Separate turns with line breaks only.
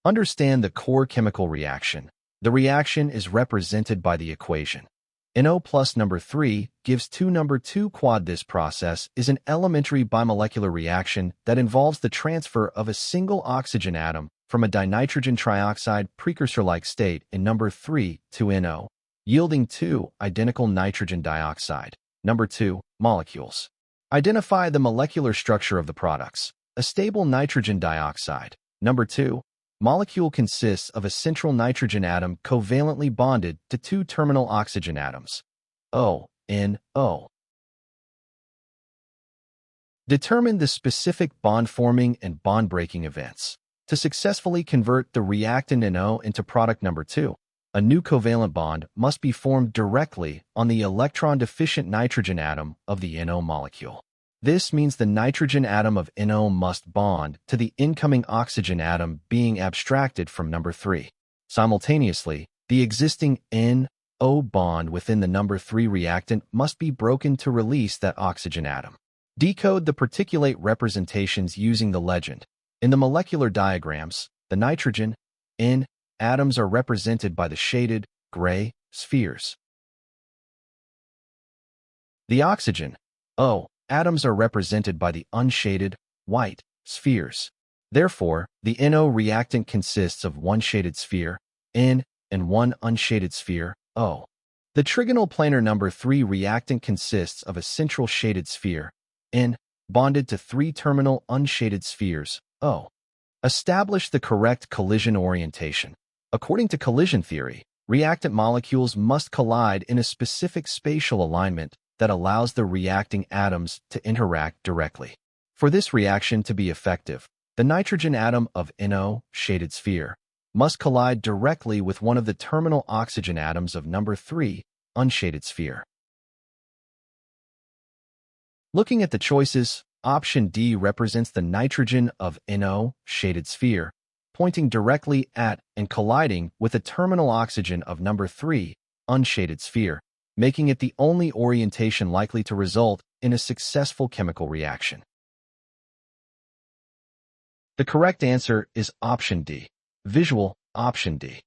Understand the core chemical reaction. The reaction is represented by the equation. NO plus number 3 gives 2 number 2 quad. This process is an elementary bimolecular reaction that involves the transfer of a single oxygen atom from a dinitrogen trioxide precursor-like state in number 3 to NO, yielding 2 identical nitrogen dioxide, number 2, molecules. Identify the molecular structure of the products. A stable nitrogen dioxide, number 2, molecule consists of a central nitrogen atom covalently bonded to 2 terminal oxygen atoms, O, N, O. Determine the specific bond-forming and bond-breaking events. To successfully convert the reactant NO into product number 2, a new covalent bond must be formed directly on the electron-deficient nitrogen atom of the NO molecule. This means the nitrogen atom of NO must bond to the incoming oxygen atom being abstracted from number 3. Simultaneously, the existing NO bond within the number 3 reactant must be broken to release that oxygen atom. Decode the particulate representations using the legend. In the molecular diagrams, the nitrogen, N, atoms are represented by the shaded, gray, spheres. The oxygen, O, atoms are represented by the unshaded, white, spheres. Therefore, the NO reactant consists of one shaded sphere, N, and one unshaded sphere, O. The trigonal planar number 3 reactant consists of a central shaded sphere, N, bonded to 3 terminal unshaded spheres, O. Establish the correct collision orientation. According to collision theory, reactant molecules must collide in a specific spatial alignment that allows the reacting atoms to interact directly. For this reaction to be effective, the nitrogen atom of NO, shaded sphere, must collide directly with one of the terminal oxygen atoms of number 3, unshaded sphere. Looking at the choices, option D represents the nitrogen of NO, shaded sphere, pointing directly at and colliding with a terminal oxygen of number 3, unshaded sphere, making it the only orientation likely to result in a successful chemical reaction. The correct answer is option D. Visual, option D.